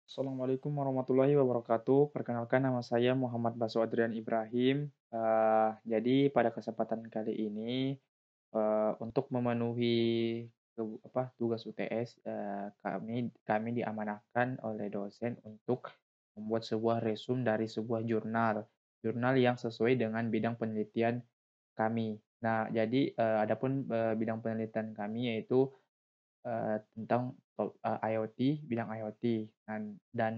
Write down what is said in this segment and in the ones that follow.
Assalamualaikum warahmatullahi wabarakatuh. Perkenalkan nama saya Muhammad Baso Adrian Ibrahim. Jadi pada kesempatan kali ini, untuk memenuhi tugas UTS, kami diamanahkan oleh dosen untuk membuat sebuah resume dari sebuah jurnal yang sesuai dengan bidang penelitian kami. Nah, jadi, bidang penelitian kami yaitu tentang IoT, bidang IoT. Dan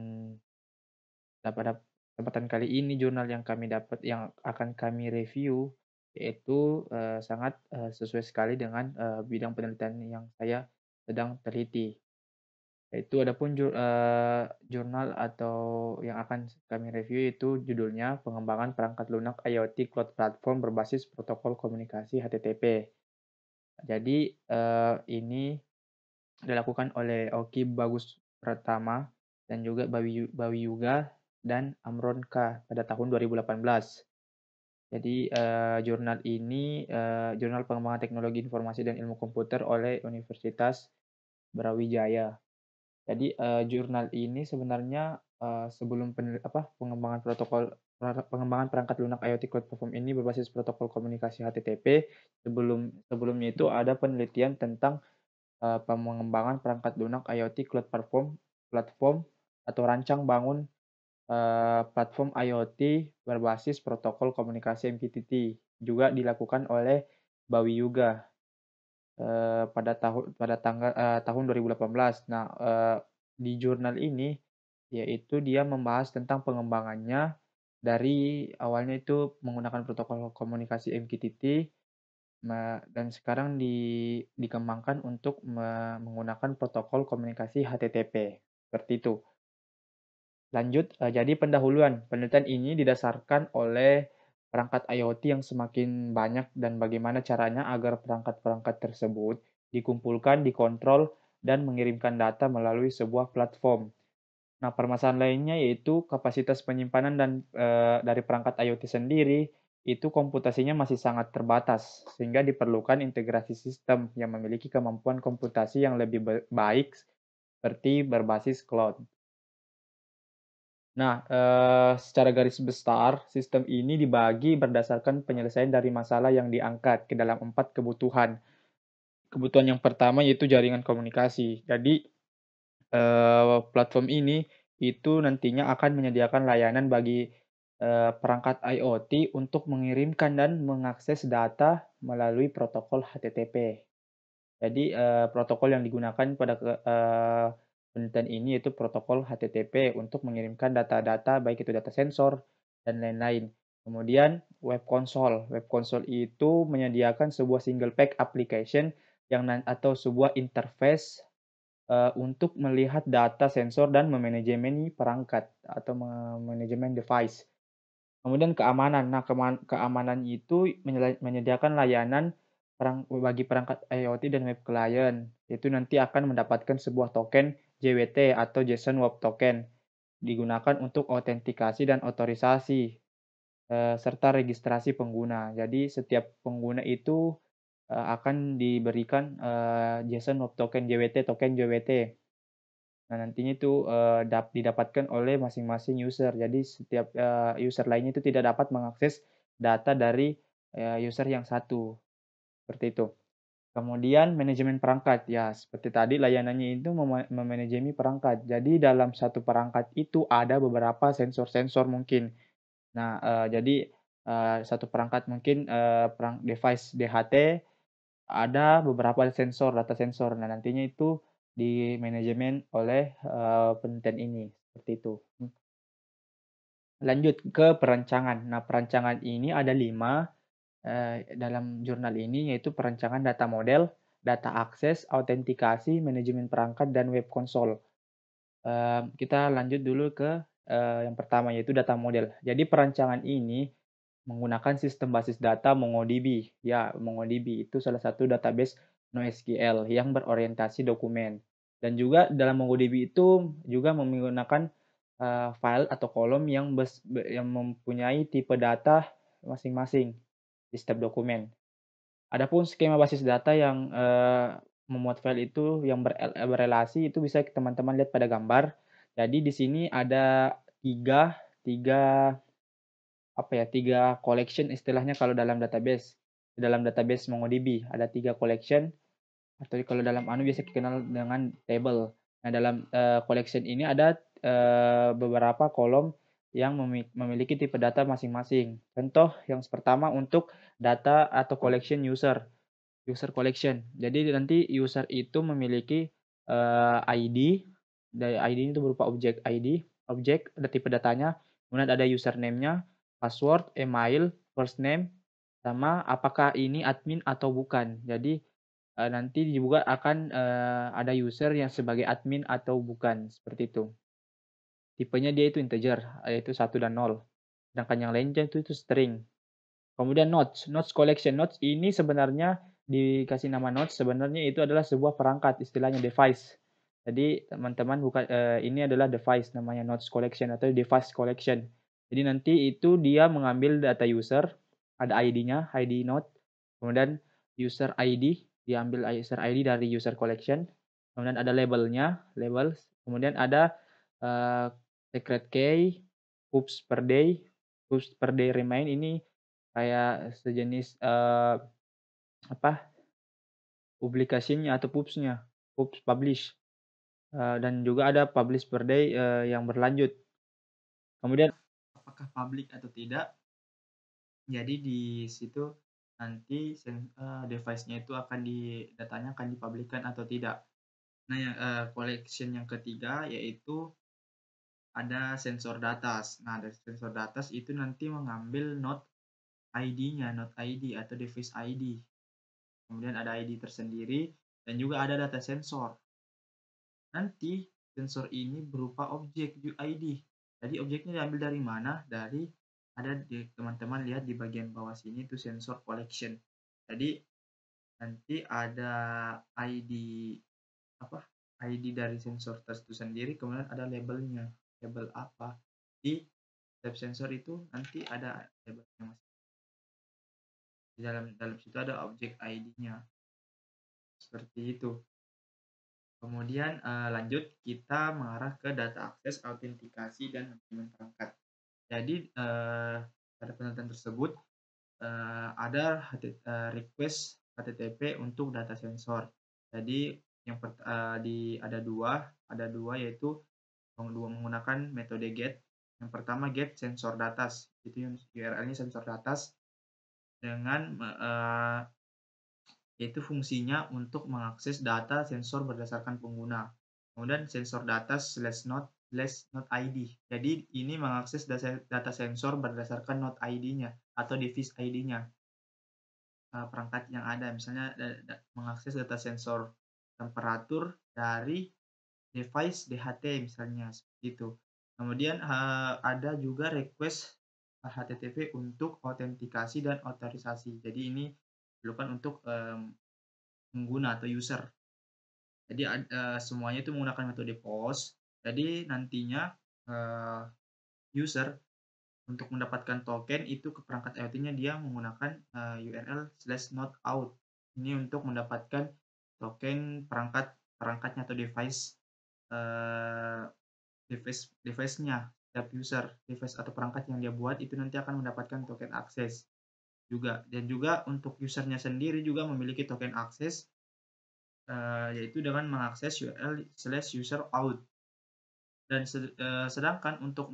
pada kesempatan kali ini jurnal yang kami dapat yang akan kami review yaitu, sangat, sesuai sekali dengan, bidang penelitian yang saya sedang teliti. Yaitu jurnal atau yang akan kami review itu judulnya Pengembangan Perangkat Lunak IoT Cloud Platform Berbasis Protokol Komunikasi HTTP. Jadi, ini dilakukan oleh Oki Bagus Pratama dan juga Bawi Yuga dan Amron K. pada tahun 2018. Jadi, jurnal pengembangan teknologi informasi dan ilmu komputer oleh Universitas Brawijaya. Jadi, jurnal ini sebenarnya, sebelum pengembangan perangkat lunak IoT Cloud Platform ini berbasis protokol komunikasi HTTP, sebelumnya itu ada penelitian tentang pengembangan perangkat lunak IoT Cloud Platform platform atau rancang bangun, platform IoT berbasis protokol komunikasi MQTT, juga dilakukan oleh Bawi Yuga, tahun 2018. Nah, di jurnal ini, yaitu dia membahas tentang pengembangannya dari awalnya itu menggunakan protokol komunikasi MQTT. Dan sekarang dikembangkan untuk menggunakan protokol komunikasi HTTP, seperti itu. Lanjut, jadi pendahuluan. Penelitian ini didasarkan oleh perangkat IoT yang semakin banyak dan bagaimana caranya agar perangkat-perangkat tersebut dikumpulkan, dikontrol, dan mengirimkan data melalui sebuah platform. Nah, permasalahan lainnya yaitu kapasitas penyimpanan dari perangkat IoT sendiri, itu komputasinya masih sangat terbatas, sehingga diperlukan integrasi sistem yang memiliki kemampuan komputasi yang lebih baik seperti berbasis cloud. Nah, secara garis besar, sistem ini dibagi berdasarkan penyelesaian dari masalah yang diangkat ke dalam 4 kebutuhan. Kebutuhan yang pertama yaitu jaringan komunikasi. Jadi, platform ini itu nantinya akan menyediakan layanan bagi, perangkat IoT untuk mengirimkan dan mengakses data melalui protokol HTTP. Jadi, protokol yang digunakan pada penelitian ini yaitu protokol HTTP untuk mengirimkan data-data, baik itu data sensor dan lain-lain. Kemudian web console. Web console itu menyediakan sebuah single page application atau sebuah interface untuk melihat data sensor dan memanajemen perangkat atau manajemen device. Kemudian keamanan. Nah, keamanan itu menyediakan layanan bagi perangkat IoT dan web client. Itu nanti akan mendapatkan sebuah token JWT atau JSON Web Token, digunakan untuk autentikasi dan otorisasi, serta registrasi pengguna. Jadi setiap pengguna itu akan diberikan, JSON Web Token JWT, token JWT. Nah, nantinya itu, didapatkan oleh masing-masing user. Jadi setiap, user lainnya itu tidak dapat mengakses data dari, user yang satu, seperti itu. Kemudian manajemen perangkat, ya seperti tadi layanannya itu memanajemi perangkat. Jadi dalam satu perangkat itu ada beberapa sensor-sensor mungkin. Nah, jadi, satu perangkat mungkin, device DHT ada beberapa sensor, data sensor. Nah, nantinya itu dimanajemen oleh, penelitian ini, seperti itu. Lanjut ke perancangan. Nah, perancangan ini ada 5 dalam jurnal ini, yaitu perancangan data model, data akses, autentikasi, manajemen perangkat, dan web console. Kita lanjut dulu ke, yang pertama, yaitu data model. Jadi perancangan ini menggunakan sistem basis data MongoDB. Ya, MongoDB itu salah satu database NoSQL yang berorientasi dokumen. Dan juga dalam MongoDB itu juga menggunakan, file atau kolom yang mempunyai tipe data masing-masing di setiap dokumen. Adapun skema basis data yang, memuat file itu yang berelasi itu bisa teman-teman lihat pada gambar. Jadi di sini ada tiga tiga apa ya, 3 collection istilahnya kalau dalam database. Dalam database MongoDB ada 3 collection atau kalau dalam anu biasa dikenal dengan table. Nah, dalam, collection ini ada, beberapa kolom yang memiliki tipe data masing-masing. Contoh yang pertama untuk data atau collection user, user collection. Jadi nanti user itu memiliki, ID, dari ID itu berupa objek ID, objek ada tipe datanya, kemudian ada username-nya, password, email, first name, sama apakah ini admin atau bukan. Jadi, nanti juga akan, ada user yang sebagai admin atau bukan, seperti itu. Tipenya dia itu integer, yaitu 1 dan 0. Sedangkan yang lainnya itu string. Kemudian nodes, nodes collection. Nodes ini sebenarnya dikasih nama nodes, sebenarnya itu adalah sebuah perangkat, istilahnya device. Jadi teman-teman bukan ini adalah device namanya nodes collection atau device collection. Jadi nanti itu dia mengambil data user, ada ID-nya, ID node, kemudian user ID, diambil user ID dari user collection, kemudian ada labelnya, labels, kemudian ada, secret key, hoops per day remain ini kayak sejenis, apa, publikasinya atau pups publish, dan juga ada publish per day, yang berlanjut. Kemudian apakah public atau tidak, jadi di situ nanti device-nya itu akan datanya akan dipublikkan atau tidak. Nah yang, collection yang ketiga yaitu ada sensor datas. Nah dari sensor datas itu nanti mengambil node ID-nya, node ID atau device ID. Kemudian ada ID tersendiri dan juga ada data sensor. Nanti sensor ini berupa objek UID. Jadi objeknya diambil dari mana? Dari ada di teman-teman lihat di bagian bawah sini itu sensor collection. Jadi nanti ada ID apa? ID dari sensor itu sendiri, kemudian ada labelnya. Label apa? Di setiap sensor itu nanti ada labelnya masing. Di dalam dalam situ ada objek ID-nya. Seperti itu. Kemudian, lanjut kita mengarah ke data akses, autentikasi, dan manajemen perangkat. Jadi, pada penelitian tersebut, ada request HTTP untuk data sensor. Jadi ada dua yaitu menggunakan metode GET. Yang pertama GET sensor datas, itu yang URL-nya sensor datas dengan yaitu fungsinya untuk mengakses data sensor berdasarkan pengguna. Kemudian sensor data /node ID. Jadi ini mengakses data sensor berdasarkan node ID-nya atau device ID-nya. Perangkat yang ada, misalnya mengakses data sensor temperatur dari device DHT misalnya, seperti itu. Kemudian ada juga request HTTP untuk autentikasi dan otorisasi. Jadi ini diperlukan untuk pengguna atau user. Jadi semuanya itu menggunakan metode POST. Jadi nantinya user untuk mendapatkan token itu ke perangkat IoT-nya dia menggunakan URL/nodeout. Ini untuk mendapatkan token perangkatnya atau device-nya setiap user, device atau perangkat yang dia buat itu nanti akan mendapatkan token akses juga. Dan juga untuk usernya sendiri juga memiliki token akses, yaitu dengan mengakses URL/user_out. Dan sedangkan untuk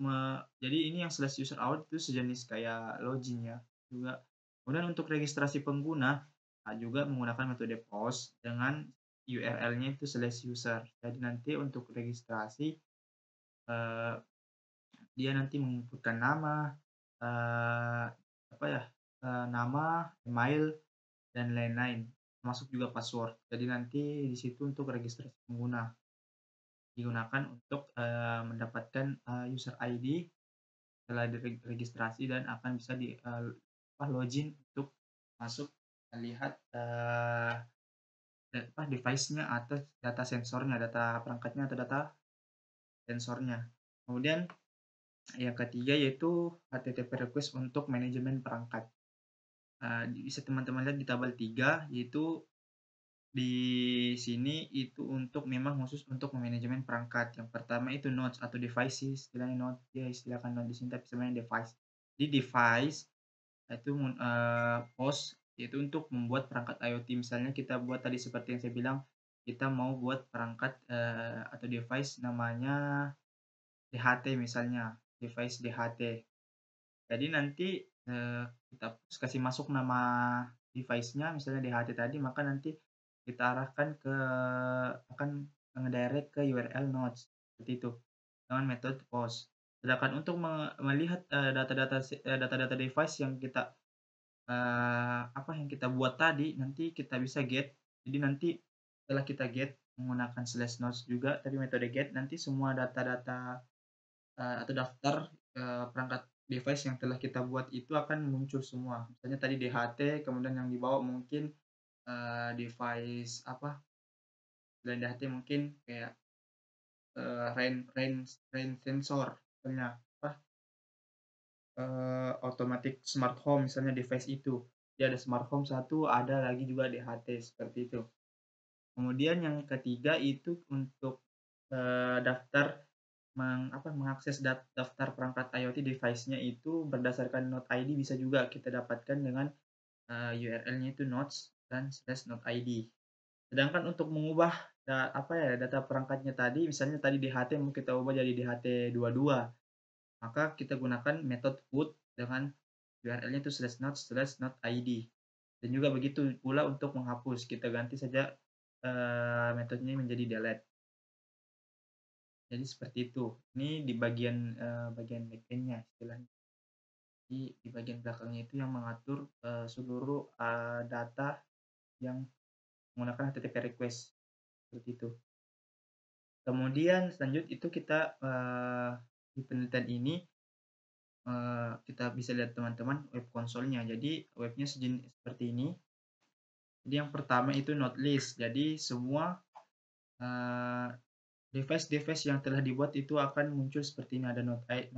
jadi ini yang /user_out itu sejenis kayak login ya juga. Kemudian untuk registrasi pengguna juga menggunakan metode POST dengan URL-nya itu /user. Jadi nanti untuk registrasi dia nanti menginputkan nama, nama, email, dan lain-lain, termasuk juga password. Jadi nanti di situ untuk registrasi pengguna digunakan untuk mendapatkan user ID setelah diregistrasi dan akan bisa login untuk masuk melihat device-nya atau data sensornya, data perangkatnya atau data sensornya. Kemudian yang ketiga yaitu HTTP request untuk manajemen perangkat. Bisa teman-teman lihat di tabel 3 yaitu di sini itu untuk memang khusus untuk manajemen perangkat. Yang pertama itu nodes atau devices, istilahnya node, dia istilahkan node di sini tapi sebenarnya device. Di device itu POS yaitu untuk membuat perangkat IoT. Misalnya kita buat tadi seperti yang saya bilang, kita mau buat perangkat atau device namanya DHT misalnya, device DHT. Jadi nanti kita kasih masuk nama device-nya misalnya DHT tadi, maka nanti kita arahkan ke akan ngedirect ke URL nodes seperti itu dengan metode POS. Sedangkan untuk melihat data-data device yang kita yang kita buat tadi, nanti kita bisa get. Jadi nanti setelah kita get menggunakan slash nodes juga tadi metode get, nanti semua data-data atau daftar perangkat device yang telah kita buat itu akan muncul semua. Misalnya tadi DHT, kemudian yang dibawa mungkin device selain DHT mungkin kayak rain sensor, misalnya automatic smart home misalnya device itu. Dia ada smart home satu, ada lagi juga DHT seperti itu. Kemudian yang ketiga itu untuk daftar mengakses daftar perangkat IoT device-nya itu berdasarkan node ID bisa juga kita dapatkan dengan URL-nya itu nodes dan /node ID. Sedangkan untuk mengubah data perangkatnya tadi, misalnya tadi DHT mau kita ubah jadi DHT22, maka kita gunakan metode put dengan URL-nya itu /node ID. Dan juga begitu pula untuk menghapus, kita ganti saja metodenya menjadi delete. Jadi seperti itu. Ini di bagian backend-nya istilahnya. Di bagian belakangnya itu yang mengatur seluruh data yang menggunakan HTTP request seperti itu. Kemudian selanjut itu kita di penelitian ini kita bisa lihat teman-teman web konsolnya. Jadi webnya seperti ini. Jadi yang pertama itu node list. Jadi semua device-device yang telah dibuat itu akan muncul seperti ini. Ada node 1,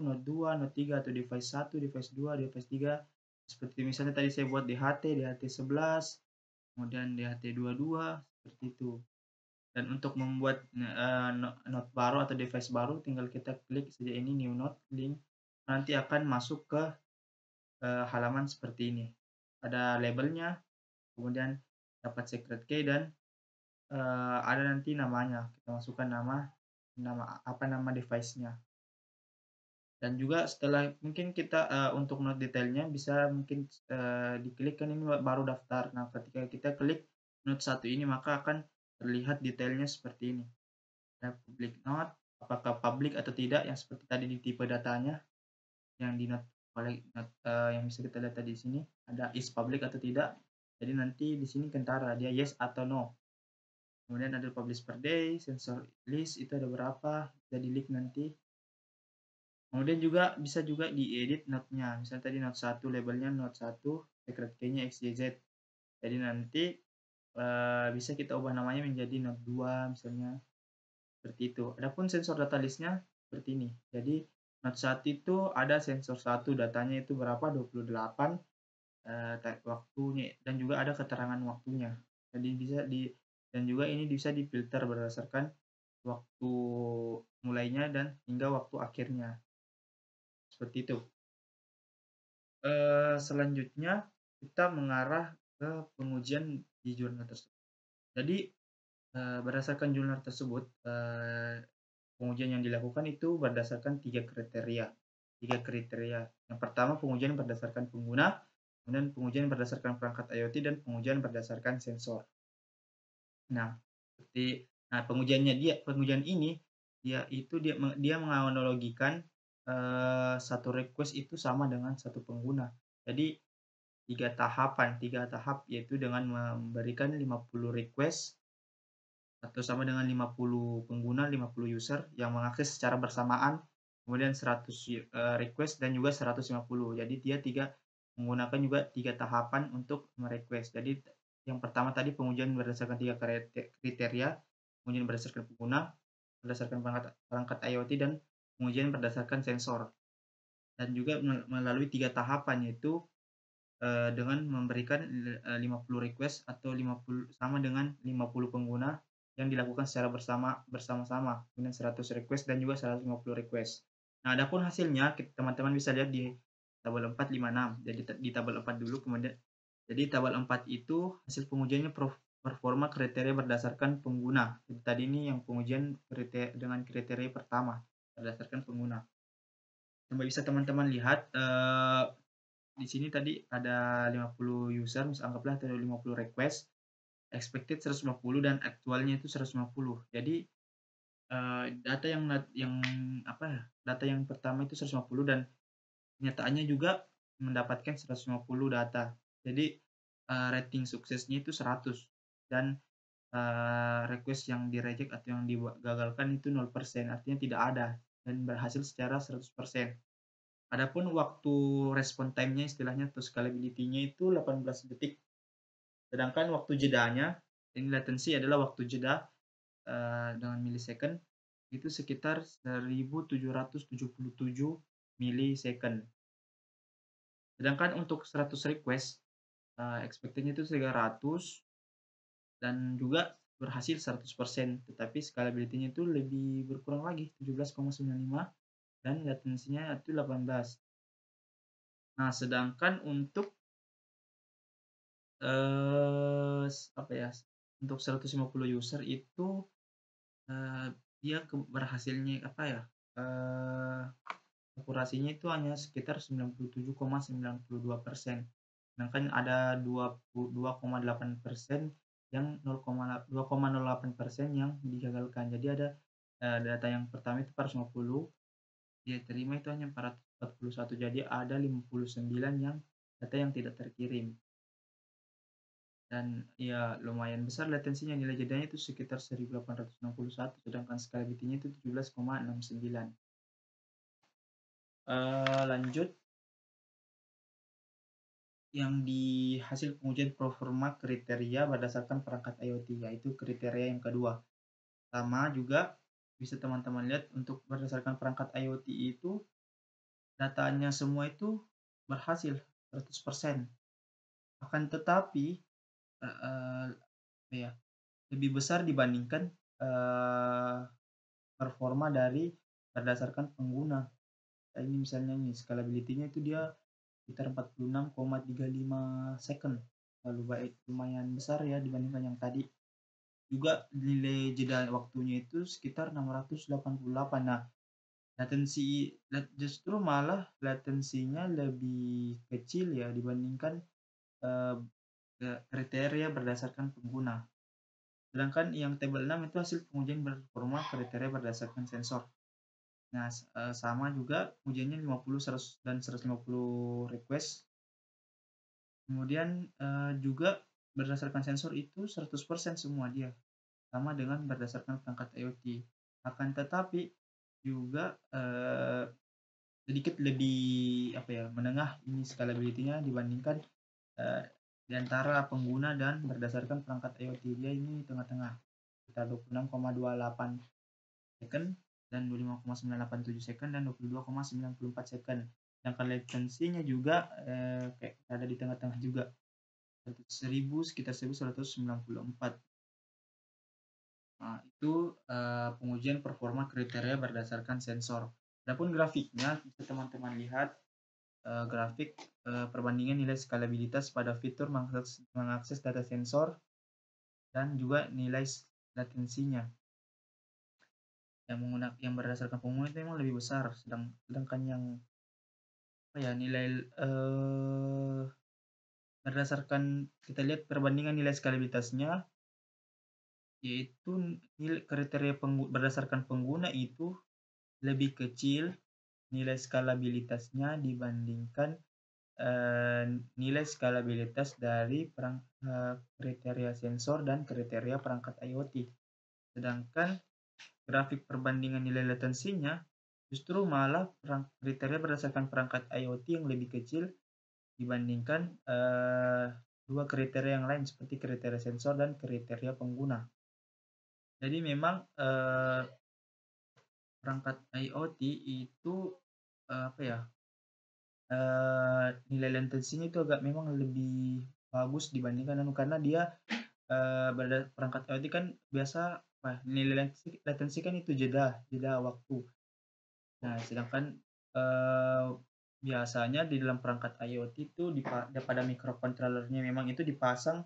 node 2, node 3 atau device 1, device 2, device 3. Seperti misalnya tadi saya buat DHT 11, kemudian DHT 22 seperti itu. Dan untuk membuat node baru atau device baru tinggal kita klik saja ini new node link. Nanti akan masuk ke halaman seperti ini. Ada labelnya, kemudian dapat secret key dan ada nanti namanya. Kita masukkan nama device-nya. Dan juga setelah mungkin kita untuk node detailnya bisa mungkin diklik kan ini baru daftar. Nah, ketika kita klik node 1 ini maka akan terlihat detailnya seperti ini. Ada public node, apakah public atau tidak yang seperti tadi di tipe datanya yang di node yang bisa kita lihat tadi di sini ada is public atau tidak. Jadi nanti di sini kentara dia yes atau no. Kemudian ada publish per day, sensor list itu ada berapa, bisa di-link nanti. Kemudian juga bisa juga diedit node-nya. Misalnya tadi node 1 labelnya node 1, secret key-nya XYZ. Jadi nanti bisa kita ubah namanya menjadi node 2 misalnya. Seperti itu. Adapun sensor data list-nya seperti ini. Jadi node 1 itu ada sensor 1, datanya itu berapa? 28 waktunya dan juga ada keterangan waktunya. Jadi dan juga ini bisa difilter berdasarkan waktu mulainya dan hingga waktu akhirnya. Seperti itu. Selanjutnya kita mengarah ke pengujian di jurnal tersebut. Jadi berdasarkan jurnal tersebut pengujian yang dilakukan itu berdasarkan tiga kriteria. Yang pertama pengujian berdasarkan pengguna, kemudian pengujian berdasarkan perangkat IoT dan pengujian berdasarkan sensor. Nah, pengujian ini dia menganalogikan satu request itu sama dengan satu pengguna. Jadi tiga tahap yaitu dengan memberikan 50 request atau sama dengan 50 pengguna, 50 user yang mengakses secara bersamaan, kemudian 100 request dan juga 150. Jadi dia menggunakan juga tiga tahapan untuk merequest. Jadi yang pertama tadi pengujian berdasarkan tiga kriteria, pengujian berdasarkan pengguna, berdasarkan perangkat IoT dan pengujian berdasarkan sensor. Dan juga melalui tiga tahapan yaitu dengan memberikan 50 request atau 50 sama dengan 50 pengguna yang dilakukan secara bersama-sama dengan 100 request dan juga 150 request. Nah, adapun hasilnya teman-teman bisa lihat di tabel 4, 5, 6. Jadi di tabel 4 dulu, kemudian jadi tabel 4 itu hasil pengujiannya performa kriteria berdasarkan pengguna. Jadi tadi ini yang pengujian dengan kriteria pertama berdasarkan pengguna. Bisa teman-teman lihat di sini tadi ada 50 user, anggaplah ada 50 request, expected 150 dan aktualnya itu 150. Jadi data yang apa ya, data yang pertama itu 150 dan kenyataannya juga mendapatkan 150 data. Jadi rating suksesnya itu 100 dan request yang di-reject atau yang digagalkan itu 0%, artinya tidak ada dan berhasil secara 100%. Adapun waktu respon time-nya istilahnya atau scalability-nya itu 18 detik. Sedangkan waktu jedanya, ini latency adalah waktu jeda dengan millisecond itu sekitar 1777 millisecond. Sedangkan untuk 100 request expected-nya itu 300 dan juga berhasil 100%, tetapi scalability-nya itu lebih berkurang lagi 17,95 dan latensinya itu 18. Nah, sedangkan untuk apa ya, untuk 150 user itu dia berhasilnya apa ya, akurasinya itu hanya sekitar 97,92%. Sedangkan ada 2,8% yang 2,08% yang digagalkan. Jadi ada data yang pertama itu 450, dia terima itu hanya 441. Jadi ada 59 yang data yang tidak terkirim. Dan ya lumayan besar latensinya, nilai jedanya itu sekitar 1861, sedangkan scalability-nya itu 17,69. Lanjut, yang di hasil pengujian performa kriteria berdasarkan perangkat IoT, yaitu kriteria yang kedua. Sama juga bisa teman-teman lihat untuk berdasarkan perangkat IoT itu datanya semua itu berhasil 100%. Akan tetapi ya, lebih besar dibandingkan performa dari berdasarkan pengguna. Nah, ini misalnya nih scalability-nya itu dia sekitar 46,35 second. Lalu baik, lumayan besar ya dibandingkan yang tadi. Juga nilai jeda waktunya itu sekitar 688. Nah, justru malah latensinya lebih kecil ya dibandingkan kriteria berdasarkan pengguna. Sedangkan yang tabel 6 itu hasil pengujian performa kriteria berdasarkan sensor. Nah, sama juga ujiannya 50, 100, dan 150 request. Kemudian juga berdasarkan sensor itu 100% semua dia. Sama dengan berdasarkan perangkat IoT. Akan tetapi juga sedikit lebih apa ya, menengah ini scalability-nya dibandingkan di antara pengguna dan berdasarkan perangkat IoT. Dia ini tengah-tengah. Sekitar 26,28 second dan 25,987 second dan 22,94 second. Sedangkan latensinya juga kayak ada di tengah-tengah juga. Sekitar 1194. Nah, itu pengujian performa kriteria berdasarkan sensor. Adapun grafiknya bisa teman-teman lihat grafik perbandingan nilai skalabilitas pada fitur mengakses data sensor dan juga nilai latensinya. Yang berdasarkan pengguna itu memang lebih besar, sedangkan yang apa ya, nilai berdasarkan kita lihat perbandingan nilai skalibilitasnya, yaitu nilai kriteria berdasarkan pengguna itu lebih kecil nilai skalabilitasnya dibandingkan nilai skalabilitas dari kriteria sensor dan kriteria perangkat IoT. Sedangkan grafik perbandingan nilai latensinya justru malah kriteria berdasarkan perangkat IoT yang lebih kecil dibandingkan dua kriteria yang lain seperti kriteria sensor dan kriteria pengguna. Jadi memang perangkat IoT itu apa ya, nilai latensinya itu agak memang lebih bagus dibandingkan karena dia, perangkat IoT kan biasa nilai latensi kan itu jeda jeda waktu. Nah, sedangkan, biasanya di dalam perangkat IoT itu pada microcontroller-nya memang itu dipasang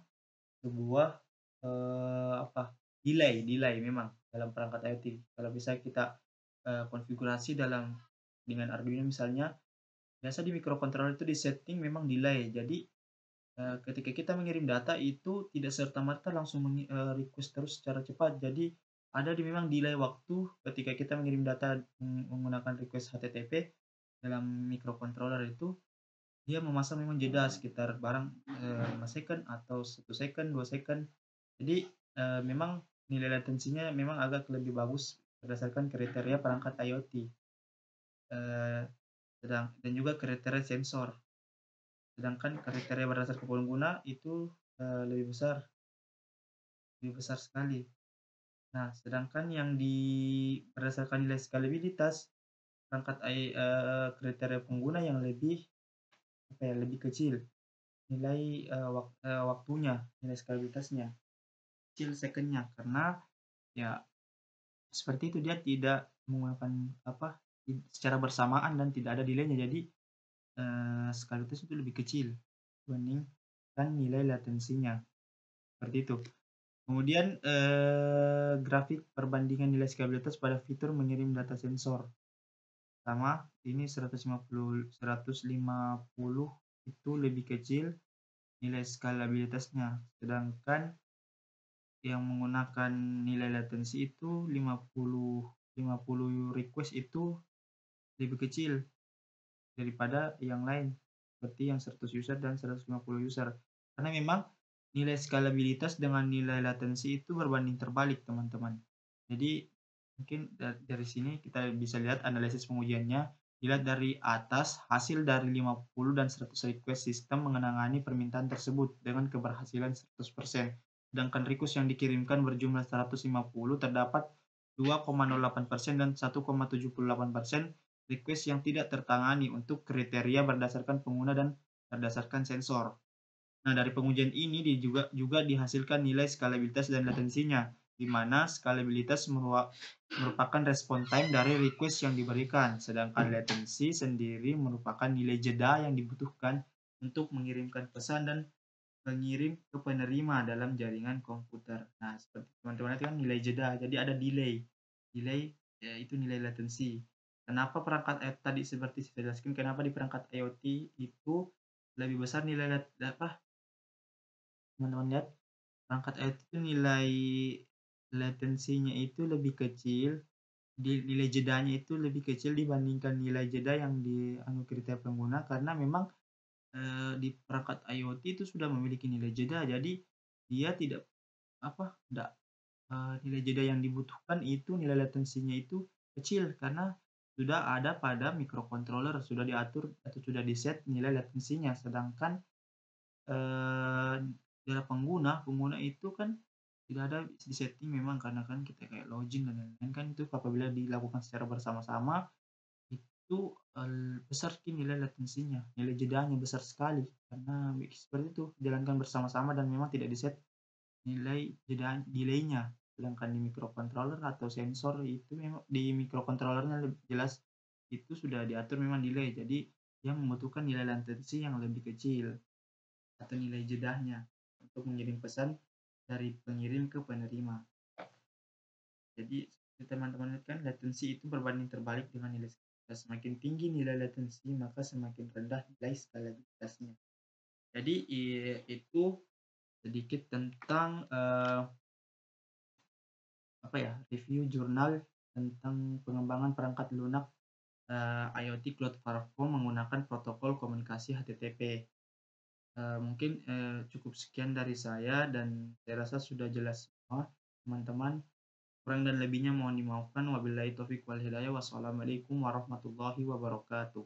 sebuah, delay delay memang dalam perangkat IoT. Kalau bisa kita, konfigurasi dengan Arduino misalnya, biasa di microcontroller itu di-setting memang delay. Jadi, ketika kita mengirim data itu tidak serta-merta langsung request terus secara cepat. Jadi ada memang delay waktu ketika kita mengirim data menggunakan request HTTP dalam microcontroller itu, dia memasang memang jeda sekitar barang, 5 second atau 1 second, 2 second. Jadi, memang nilai latensinya memang agak lebih bagus berdasarkan kriteria perangkat IoT, eee, dan juga kriteria sensor. Sedangkan kriteria berdasarkan pengguna itu, lebih besar sekali. Nah, sedangkan yang berdasarkan nilai skalabilitas, kriteria pengguna yang lebih, lebih kecil nilai, waktunya, nilai skalabilitasnya, kecil second-nya karena ya seperti itu dia tidak menggunakan secara bersamaan dan tidak ada delay-nya. Jadi, skalabilitas itu lebih kecil dibandingkan nilai latensinya, seperti itu. Kemudian, grafik perbandingan nilai skalabilitas pada fitur mengirim data sensor. Sama, ini 150 itu lebih kecil nilai skalabilitasnya, sedangkan yang menggunakan nilai latensi itu 50 request itu lebih kecil daripada yang lain, seperti yang 100 user dan 150 user. Karena memang nilai skalabilitas dengan nilai latensi itu berbanding terbalik, teman-teman. Jadi mungkin dari sini kita bisa lihat analisis pengujiannya, dilihat dari atas hasil dari 50 dan 100 request sistem mengenangani permintaan tersebut dengan keberhasilan 100%. Sedangkan request yang dikirimkan berjumlah 150 terdapat 2,08% dan 1,78% request yang tidak tertangani untuk kriteria berdasarkan pengguna dan berdasarkan sensor. Nah, dari pengujian ini juga dihasilkan nilai skalabilitas dan latensinya, di mana skalabilitas merupakan respon time dari request yang diberikan, sedangkan latensi sendiri merupakan nilai jeda yang dibutuhkan untuk mengirimkan pesan dan pengirim ke penerima dalam jaringan komputer. Nah, seperti teman-teman lihat kan nilai jeda, jadi ada delay. Delay ya itu nilai latensi. Kenapa perangkat IoT tadi seperti saya jelaskan, kenapa di perangkat IoT itu lebih besar nilai teman-teman lihat perangkat IoT itu nilai latensinya itu lebih kecil, nilai jedanya itu lebih kecil dibandingkan nilai jeda yang kriteria pengguna karena memang di perangkat IoT itu sudah memiliki nilai jeda, jadi dia tidak tidak nilai jeda yang dibutuhkan itu nilai latensinya itu kecil karena sudah ada pada microcontroller, sudah diatur atau sudah di-set nilai latensinya. Sedangkan, dari pengguna itu kan tidak ada di-setting memang karena kan kita kayak login dan lain-lain kan itu apabila dilakukan secara bersama-sama itu, besar nilai latensinya, nilai jedanya besar sekali karena seperti itu, dijalankan bersama-sama dan memang tidak di-set nilai delay-nya. Sedangkan di microcontroller atau sensor itu memang di microcontroller-nya jelas itu sudah diatur memang delay, jadi yang membutuhkan nilai latensi yang lebih kecil atau nilai jedanya untuk mengirim pesan dari pengirim ke penerima. Jadi teman-teman lihat kan latensi itu berbanding terbalik dengan nilai skalabilitas. Semakin tinggi nilai latensi, maka semakin rendah nilai skalabilitasnya. Jadi itu sedikit tentang review jurnal tentang pengembangan perangkat lunak IoT Cloud Platform menggunakan protokol komunikasi HTTP. Mungkin cukup sekian dari saya dan saya rasa sudah jelas semua teman-teman. Kurang dan lebihnya mohon dimaafkan. Wabillahi taufiq wal hidayah. Wassalamualaikum warahmatullahi wabarakatuh.